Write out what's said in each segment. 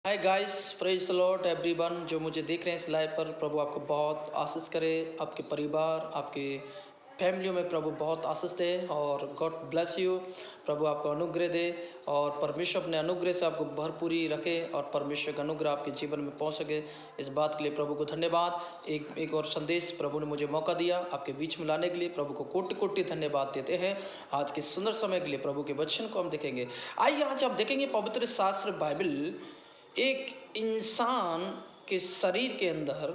Hi guys, praise the Lord everyone जो मुझे देख रहे हैं इस लाइव पर। प्रभु आपको बहुत आशीष करे, आपके परिवार, आपके फैमिलियों में प्रभु बहुत आशीष दे और गॉड ब्लेस यू। प्रभु आपको अनुग्रह दे और परमेश्वर अपने अनुग्रह से आपको भरपूरी रखे और परमेश्वर का अनुग्रह आपके जीवन में पहुंच सके। इस बात के लिए प्रभु को धन्यवाद। एक और संदेश प्रभु ने मुझे मौका दिया आपके बीच में लाने के लिए। प्रभु को कोटि कोटि धन्यवाद देते हैं। आज के सुंदर समय के लिए प्रभु के वचन को हम देखेंगे। आइए आज आप देखेंगे पवित्र शास्त्र बाइबल। एक इंसान के शरीर के अंदर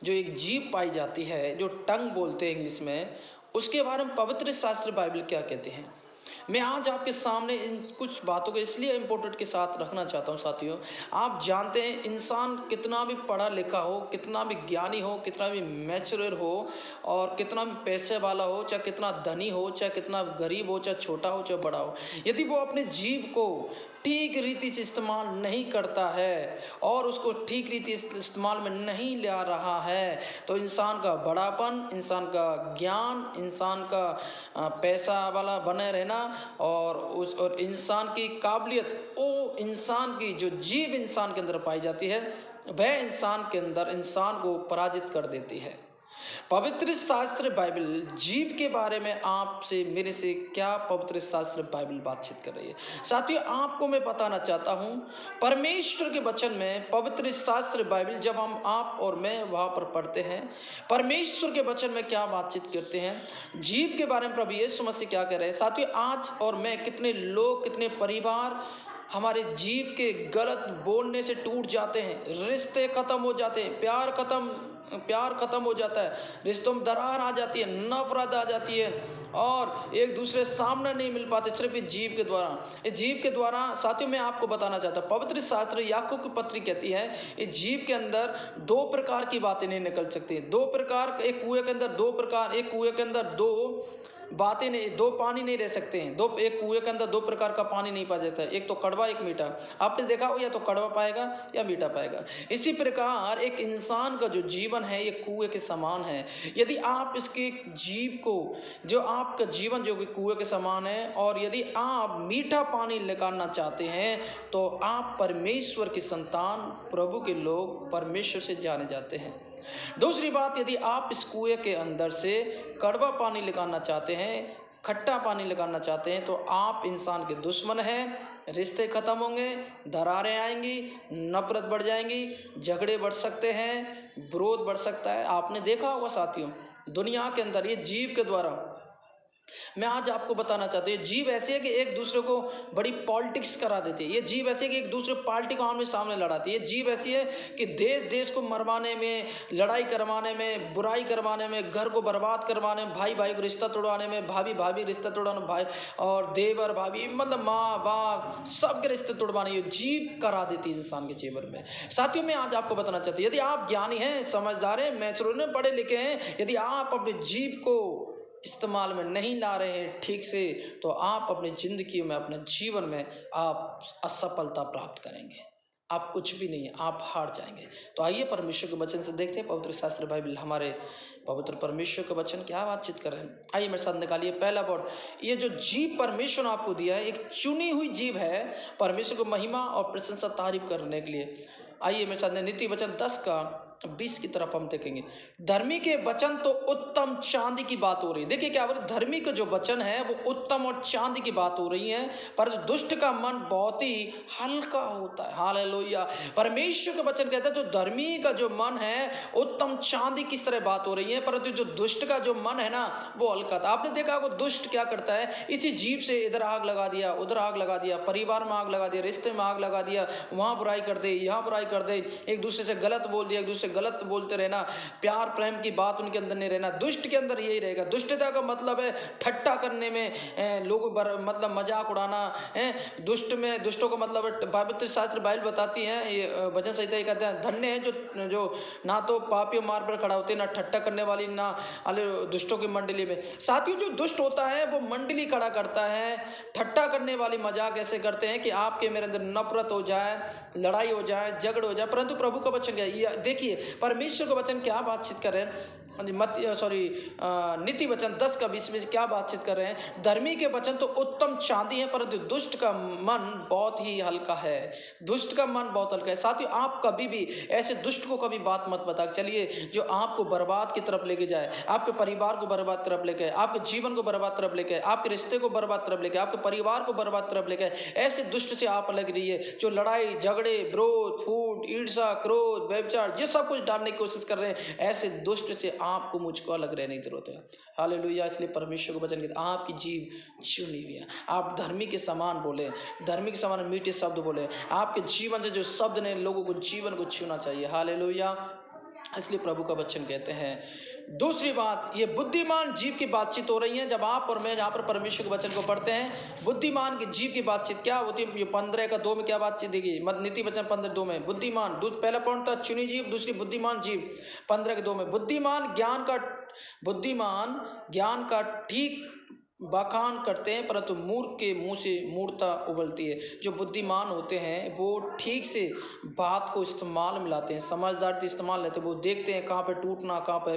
जो एक जीव पाई जाती है, जो टंग बोलते हैं इंग्लिश में, उसके बारे में पवित्र शास्त्र बाइबल क्या कहते हैं। मैं आज आपके सामने इन कुछ बातों को इसलिए इम्पोर्टेंट के साथ रखना चाहता हूँ। साथियों, आप जानते हैं इंसान कितना भी पढ़ा लिखा हो, कितना भी ज्ञानी हो, कितना भी मैच्योर हो और कितना भी पैसे वाला हो, चाहे कितना धनी हो, चाहे कितना गरीब हो, चाहे छोटा हो चाहे बड़ा हो, यदि वो अपने जीव को ठीक रीति से इस्तेमाल नहीं करता है और उसको ठीक रीति से इस्तेमाल में नहीं ला रहा है, तो इंसान का बड़ापन, इंसान का ज्ञान, इंसान का पैसा वाला बने रहना और इंसान की काबिलियत, वो इंसान की जो जीव इंसान के अंदर पाई जाती है, वह इंसान के अंदर इंसान को पराजित कर देती है। पवित्र शास्त्र बाइबल जीव के बारे में आपसे मेरे से क्या पवित्र शास्त्र बाइबल बातचीत कर रही है। साथियों, आपको मैं बताना चाहता हूं, परमेश्वर के वचन में पवित्र शास्त्र बाइबल जब हम आप और मैं वहां पर पढ़ते हैं, परमेश्वर के वचन में क्या बातचीत करते हैं, जीव के बारे में प्रभु यीशु मसीह क्या कह रहे हैं। साथियों, आज और मैं कितने लोग, कितने परिवार हमारे जीव के गलत बोलने से टूट जाते हैं, रिश्ते खत्म हो जाते हैं, प्यार खत्म हो जाता है, रिश्तों में दरार आ जाती है, नफरत आ जाती है और एक दूसरे सामने नहीं मिल पाते, सिर्फ इस जीव के द्वारा। इस जीव के द्वारा साथियों मैं आपको बताना चाहता हूँ, पवित्र शास्त्र याकूब की पत्री कहती है इस जीव के अंदर दो प्रकार की बातें नहीं निकल सकती। दो प्रकार, एक कुएं के अंदर दो प्रकार, एक कुएं के अंदर दो बातें नहीं, दो पानी नहीं रह सकते हैं। एक कुएं के अंदर दो प्रकार का पानी नहीं पाया जाता है, एक तो कड़वा एक मीठा। आपने देखा हो, या तो कड़वा पाएगा या मीठा पाएगा। इसी प्रकार एक इंसान का जो जीवन है ये कुएं के समान है। यदि आप इसके जीव को, जो आपका जीवन जो कि कुएं के समान है, और यदि आप मीठा पानी निकालना चाहते हैं तो आप परमेश्वर की संतान, प्रभु के लोग, परमेश्वर से जाने जाते हैं। दूसरी बात, यदि आप इस कुएं के अंदर से कड़वा पानी निकालना चाहते हैं, खट्टा पानी निकालना चाहते हैं, तो आप इंसान के दुश्मन हैं। रिश्ते खत्म होंगे, दरारें आएंगी, नफरत बढ़ जाएंगी, झगड़े बढ़ सकते हैं, विरोध बढ़ सकता है। आपने देखा होगा साथियों, दुनिया के अंदर ये जीव के द्वारा, मैं आज आपको बताना चाहता हूँ, ये जीव ऐसी है कि एक दूसरे को बड़ी पॉलिटिक्स करा देती है। ये जीव ऐसी है कि एक दूसरे पार्टी को आमने सामने लड़ाती है। ये जीव ऐसी है कि देश देश को मरवाने में, लड़ाई करवाने में, बुराई करवाने में, घर को बर्बाद करवाने में, भाई भाई को रिश्ता तोड़वाने में, भाभी भाभी रिश्ता तोड़वाने, भाई और देवर भाभी, मतलब माँ बाप सबके रिश्ते तोड़वाने, ये जीव करा देती है इंसान के जीवन में। साथियों, मैं आज आपको बताना चाहती हूँ, यदि आप ज्ञानी हैं, समझदार हैं, मैच्योर हैं, पढ़े लिखे हैं, यदि आप अपने जीव को इस्तेमाल में नहीं ला रहे हैं ठीक से, तो आप अपनी ज़िंदगी में, अपने जीवन में आप असफलता प्राप्त करेंगे। आप कुछ भी नहीं है, आप हार जाएंगे। तो आइए परमेश्वर के वचन से देखते हैं, पवित्र शास्त्र बाइबल हमारे पवित्र परमेश्वर के वचन क्या बातचीत कर रहे हैं। आइए मेरे साथ निकालिए पहला वर्ड। ये जो जीव परमेश्वर ने आपको दिया है, एक चुनी हुई जीव है परमेश्वर को महिमा और प्रशंसा तारीफ करने के लिए। आइए मेरे साथ नीति वचन 10:20 की तरफ हम देखेंगे। धर्मी के वचन तो उत्तम चांदी की बात हो रही है। देखिए क्या बोले, धर्मी का जो वचन है वो उत्तम और चांदी की बात हो रही है, पर दुष्ट का मन बहुत ही हल्का होता है। हालेलुया। परमेश्वर का वचन कहता है जो धर्मी का जो मन है उत्तम चांदी की तरह बात हो रही है, परंतु जो दुष्ट का जो मन है ना वो हल्का था। आपने देखा वो दुष्ट क्या करता है, इसी जीव से इधर आग लगा दिया, उधर आग लगा दिया, परिवार में आग लगा दिया, रिश्ते में आग लगा दिया, वहां बुराई कर दे, यहाँ बुराई कर दे, एक दूसरे से गलत बोल दिया, एक दूसरे गलत बोलते रहना, प्यार प्रेम की बात उनके अंदर नहीं रहना। दुष्ट के अंदर यही रहेगा। दुष्टता का मतलब है ठट्टा करने में, लोग मतलब मजाक उड़ाना है। दुष्टों का मतलब पवित्र शास्त्र बाइबल बताती है, ये वचन संहिता ये कहते हैं, धन्य है जो ना तो पापियों मार्ग पर खड़ा होते, ना ठट्टा करने वाली, ना दुष्टों की मंडली में। साथियों, जो दुष्ट होता है वो मंडली खड़ा करता है। ठट्टा करने वाली मजाक ऐसे करते हैं कि आपके मेरे अंदर नफरत हो जाए, लड़ाई हो जाए, झगड़ हो जाए। परंतु प्रभु का वचन क्या है, देखिए परमेश्वर का वचन क्या बातचीत कर रहे हैं, नीति वचन 10:20 में क्या बातचीत कर रहे हैं, धर्मी के वचन तो उत्तम चांदी है परंतु दुष्ट का मन बहुत ही हल्का है। दुष्ट का मन बहुत हल्का है। साथियों, आप कभी भी ऐसे दुष्ट को कभी बात मत बता चलिए जो आपको बर्बाद की तरफ लेके जाए, आपके परिवार को बर्बाद तरफ लेके, आपके जीवन को बर्बाद तरफ लेके, आपके रिश्ते को बर्बाद तरफ लेके, आपके परिवार को बर्बाद तरफ लेके। ऐसे दुष्ट से आप अलग रहिए जो लड़ाई झगड़े, विरोध, फूट, ईर्ष्या, क्रोध, व्यभिचार, ये सब कुछ डालने की कोशिश कर रहे हैं। ऐसे दुष्ट से आपको मुझको अलग रहने की जरूरत है। हालेलुया। इसलिए परमेश्वर को वचन कहते हैं आपकी जीभ चुनी हुई है, आप धर्मी के समान बोले, धर्मी के समान मीठे शब्द बोले। आपके जीवन से जो शब्द ने लोगों को जीवन को छूना चाहिए। हालेलुया। इसलिए प्रभु का वचन कहते हैं। दूसरी बात, ये बुद्धिमान जीव की बातचीत हो रही है। जब आप और मैं यहाँ पर परमेश्वर के वचन को पढ़ते हैं, बुद्धिमान की जीव की बातचीत क्या होती है? 15:2 में क्या बातचीत देगी? नीति वचन 15:2 में बुद्धिमान, पहला पॉइंट था चुनी जीव, दूसरी बुद्धिमान जीव। 15:2 में बुद्धिमान ज्ञान का ठीक बखान करते हैं परंतु मूर्ख के मुंह से मूर्खता उबलती है। जो बुद्धिमान होते हैं वो ठीक से बात को इस्तेमाल में लाते हैं, समझदारी से इस्तेमाल लेते हैं। वो देखते हैं कहाँ पे टूटना, कहाँ पे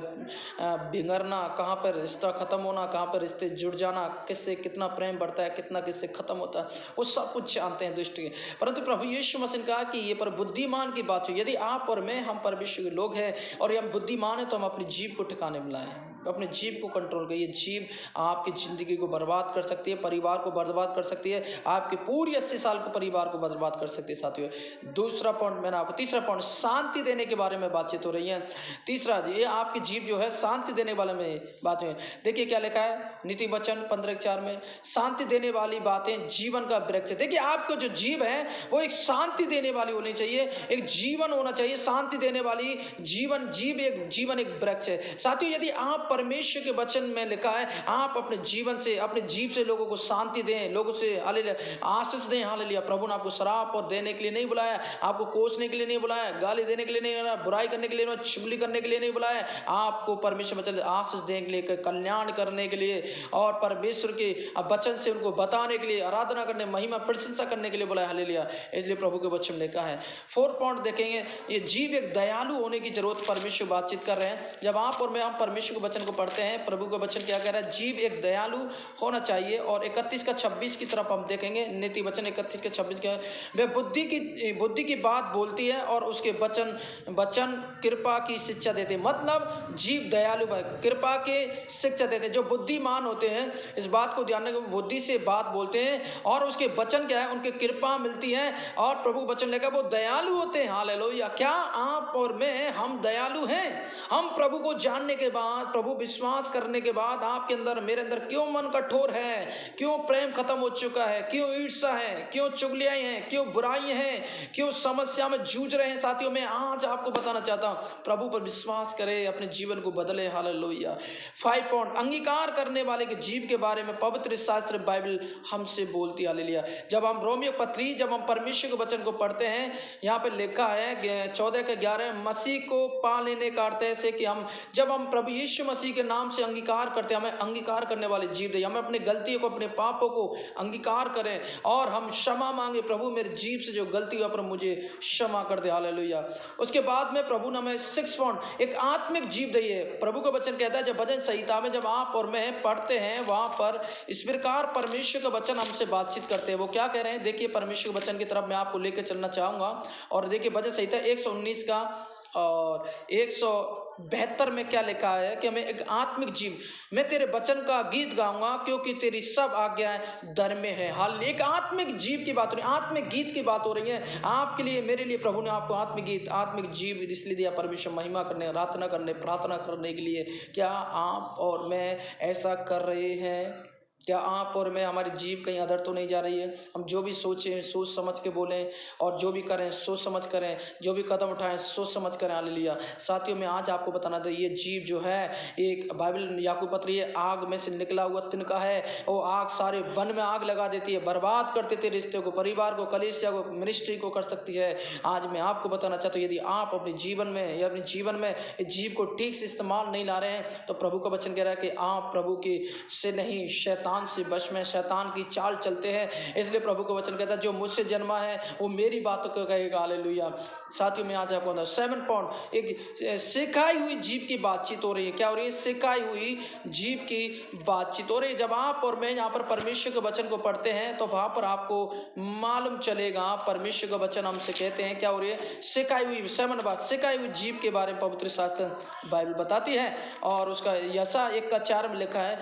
बिगड़ना, कहाँ पर रिश्ता ख़त्म होना, कहाँ पर रिश्ते जुड़ जाना, किससे कितना प्रेम बढ़ता है, कितना किससे ख़त्म होता है, वो सब कुछ जानते हैं दुष्ट के। परंतु प्रभु यीशु मसीह ने कहा कि ये पर बुद्धिमान की बात हो। यदि आप और मैं, हम परमेश्वर के लोग हैं और ये हम बुद्धिमान हैं, तो हम अपनी जीभ को ठिकाने में लाएं, अपने जीभ को कंट्रोल करिए। जीभ आपकी ज़िंदगी को बर्बाद कर सकती है, परिवार को बर्बाद कर सकती है, आपके पूरी 80 साल के परिवार को बर्बाद कर सकती है। साथियों, दूसरा पॉइंट मैंने आपको, तीसरा पॉइंट शांति देने के बारे में बातचीत हो रही है। तीसरा, ये आपकी जीभ जो है शांति देने वाले में बात है। देखिए क्या लिखा है नीति वचन 15:4 में, शांति देने वाली बातें जीवन का वृक्ष है। देखिए आपको जो जीभ है वो एक शांति देने वाली होनी चाहिए, एक जीवन होना चाहिए शांति देने वाली। जीवन एक वृक्ष है। साथियों, यदि आप परमेश्वर के वचन में लिखा है, आप अपने जीवन से, अपने जीव से लोगों को शांति दें, लोगों से हालेलुया आशीष दें। हालेलुया। प्रभु ने आपको शराब और देने के लिए नहीं बुलाया, आपको कोसने के लिए नहीं बुलाया, गाली देने के लिए नहीं बुलाया, बुराई करने के लिए नहीं, चुगली करने के लिए नहीं बुलाया। आपको परमेश्वर वचन आशीष देने के लिए, कल्याण करने के लिए और परमेश्वर के वचन से उनको बताने के लिए, आराधना करने, महिमा प्रशंसा करने के लिए बुलाया। हालेलुया। इसलिए प्रभु के वचन में लिखा है। 4 पॉइंट देखेंगे, ये जीव एक दयालु होने की जरूरत परमेश्वर बातचीत कर रहे हैं। जब आप और मैं, हम परमेश्वर के वचन को पढ़ते हैं, प्रभु का वचन क्या कह रहा है? जीव एक दयालु होना चाहिए। और 31:26 की तरफ हम देखेंगे, नीति वचन 31:26 का, वह बुद्धि की बात बोलती है और उसके वचन कृपा की शिक्षा देते हैं। मतलब जीव दयालु है, कृपा के शिक्षा देते हैं। जो बुद्धिमान होते हैं, इस बात को ध्यान रखें, बुद्धि से बात बोलते हैं और उसके वचन क्या है? उनके कृपा मिलती है और प्रभु वचन लेकर वो दयालु होते हैं। हालेलुया। क्या आप और मैं, हम दयालु हैं? हम प्रभु को जानने के बाद, प्रभु विश्वास करने के बाद आपके अंदर, मेरे अंदर क्यों मन कठोर है? क्यों प्रेम खत्म हो चुका है? क्यों ईर्ष्या है? क्यों चुगलियां हैं? क्यों बुराई हैं? क्यों समस्या में जूझ रहे हैं? साथियों, मैं आज आपको बताना चाहता हूं, प्रभु पर विश्वास करें, अपने जीवन को बदले। हालेलुया। 5 पॉइंट अंगीकार करने वाले के जीव के बारे में पवित्र शास्त्र बाइबल हमसे बोलती है। हालेलुया। जब हम रोमियो पत्री, जब हम परमेश्वर के वचन को पढ़ते हैं, यहाँ पे लिखा है 14:11, मसीह को पा लेने का अर्थ है कि हम, जब हम प्रभु यीशु मसीह के नाम से अंगीकार करते हैं, हमें अंगीकार करने वाले जीव दे, हमें अपनी गलतियों को, अपने पापों को अंगीकार करें और हम क्षमा मांगे, प्रभु मेरे जीव से जो गलती हुआ पर मुझे क्षमा कर दे। हालेलुया। उसके बाद में प्रभु ने हमें 6 पॉइंट एक आत्मिक जीव दी है। प्रभु का वचन कहता है, जब भजन संहिता में जब आप और मैं पढ़ते हैं, वहां पर इस प्रकार परमेश्वर का वचन हमसे बातचीत करते हैं। वो क्या कह रहे हैं? देखिए, परमेश्वर के वचन की तरफ मैं आपको लेकर चलना चाहूंगा। और देखिए भजन संहिता 119 का और 172 में क्या लिखा है कि हमें एक आत्मिक जीव, मैं तेरे वचन का गीत गाऊंगा क्योंकि तेरी सब आज्ञाएं धर्म है। हाल एक आत्मिक जीव की बात हो रही है, आत्मिक गीत की बात हो रही है आपके लिए, मेरे लिए। प्रभु ने आपको आत्मिक गीत, आत्मिक जीव इसलिए दिया, परमेश्वर महिमा करने, प्रार्थना करने के लिए। क्या आप और मैं ऐसा कर रहे हैं? क्या आप और मैं, हमारी जीव कहीं अधर तो नहीं जा रही है? हम जो भी सोचें सोच समझ के बोलें और जो भी करें सोच समझ करें, जो भी कदम उठाएं सोच समझ करें। हालेलुया। साथियों, मैं आज आपको बताना था, ये जीव जो है एक बाइबल याकूब पत्र, ये आग में से निकला हुआ तिनका है। वो आग सारे वन में आग लगा देती है, बर्बाद कर देती है रिश्ते को, परिवार को, कलीसिया को, मिनिस्ट्री को कर सकती है। आज मैं आपको बताना चाहता हूँ, यदि आप अपने जीवन में या अपने जीवन में इस जीव को ठीक से इस्तेमाल नहीं ला रहे हैं, तो प्रभु का वचन कह रहा है कि आप प्रभु की से नहीं, शैतान शैतान से वश में, शैतान की चाल चलते हैं। इसलिए प्रभु का वचन कहता है जो मुझसे जन्मा है वो मेरी बातों को कहेगा। हालेलुया। साथियों में आज आपको 7 पॉइंट, एक सिखाई हुई जीव की बातचीत हो रही है। क्या हो रही है? सिखाई हुई जीव की बातचीत हो रही है। जब आप और मैं यहाँ पर परमेश्वर के वचन को पढ़ते हैं तो वहाँ पर आपको मालूम चलेगा। परमेश्वर का वचन हमसे कहते हैं क्या हो रही है? सिखाई हुई 7 बात, सिखाई हुई जीव के बारे में पवित्र शास्त्र बाइबल बताती है। और उसका यसा 1:4 में लिखा है,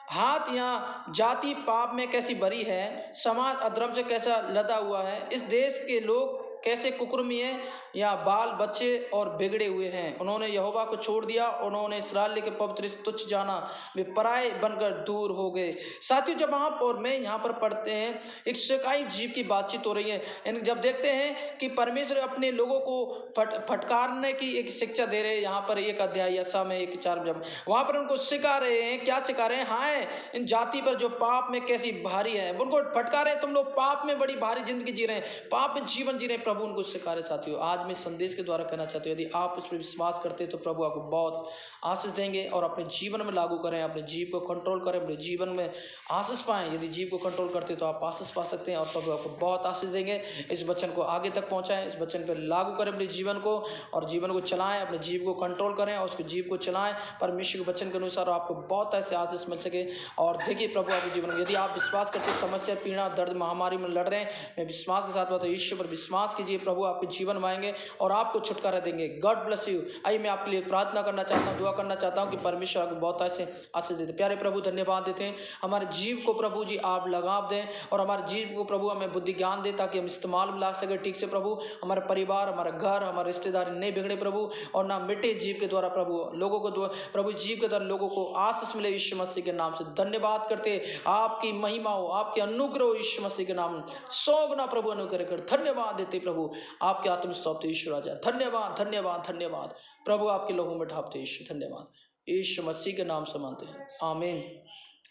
हाथ यहाँ जाति पाप में कैसी बरी है, समाज अधर्म से कैसा लदा हुआ है, इस देश के लोग कैसे कुकर्मी हैं, या बाल बच्चे और बिगड़े हुए हैं। उन्होंने यहोवा को छोड़ दिया, उन्होंने इस्राएल के पवित्र तुच्छ जाना, वे पराये बनकर दूर हो गए। साथियों जब आप और मैं यहाँ पर पढ़ते हैं एक सिखाई जीव की बातचीत हो रही है। जब देखते हैं कि परमेश्वर अपने लोगों को फटकारने की एक शिक्षा दे रहे हैं, यहाँ पर 1 अध्याय यसा में 1:4 जब वहाँ पर उनको सिखा रहे हैं, क्या सिखा रहे हैं? हाँ, इन जाति पर जो पाप में कैसी भारी है, उनको फटका रहे हैं, तुम लोग पाप में बड़ी भारी जिंदगी जी रहे हैं, पाप में जीवन जी रहे हैं। प्रभु उनको सिखा रहे। साथियों आज मैं संदेश के द्वारा कहना चाहती हूँ, यदि आप उस पर विश्वास करते हैं तो प्रभु आपको बहुत आशीष देंगे और अपने जीवन में लागू करें, अपने जीव को कंट्रोल करें, अपने जीवन में आशीष पाएं। यदि जीव को कंट्रोल करते हैं तो आप आशीष पा सकते हैं और प्रभु आपको बहुत आशीष देंगे। इस वचन को आगे तक पहुंचाएं, इस वचन पर लागू करें अपने जीवन को और जीवन को चलाएं, अपने जीव को कंट्रोल करें और उसको जीव को चलाएं परमेश्वर के वचन के अनुसार। आपको बहुत ऐसे आशीष मिल सके। और देखिए प्रभु आपके जीवन में यदि आप विश्वास करते हैं, समस्या पीड़ा दर्द महामारी में लड़ रहे हैं, मैं विश्वास के साथ बताऊँ, ईश्वर पर विश्वास कीजिए, प्रभु आपके जीवन में आएंगे और आपको छुटकारा देंगे। God bless you. आइए मैं आपके लिए प्रार्थना करना चाहता हूँ, दुआ करना चाहता हूँ कि परमेश्वर आपको बहुत ऐसे आशीष देते। प्यारे प्रभु धन्यवाद देते हैं, हमारे जीव को प्रभु जी आप लगाव दें और हमारे जीव को प्रभु हमें बुद्धि ज्ञान दे ताकि हम इस्तेमाल में ला सके ठीक से। प्रभु हमारे परिवार, हमारा घर, हमारे रिश्तेदार नहीं बिगड़े प्रभु, और ना मिटे जीव के द्वारा प्रभु लोगों को प्रभु जीव के द्वारा लोगों को आशीष मिले। यीशु मसीह के नाम से धन्यवाद करते, आपकी महिमा हो, आपके अनुग्रह हो, यीशु मसीह के नाम 100 गुना प्रभु अनुग्रह कर धन्यवाद देते। प्रभु आपके आत्म सौंपते यीशु राजा। धन्यवाद धन्यवाद धन्यवाद प्रभु, आपके लोगों में ढापते यीशु। धन्यवाद यीशु मसीह के नाम से मानते हैं, आमीन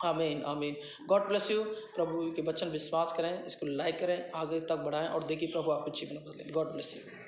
आमीन आमीन। God bless you. प्रभु के वचन विश्वास करें, इसको लाइक करें, आगे तक बढ़ाएं और देखिए प्रभु आपके जीवन बदलें। God bless you.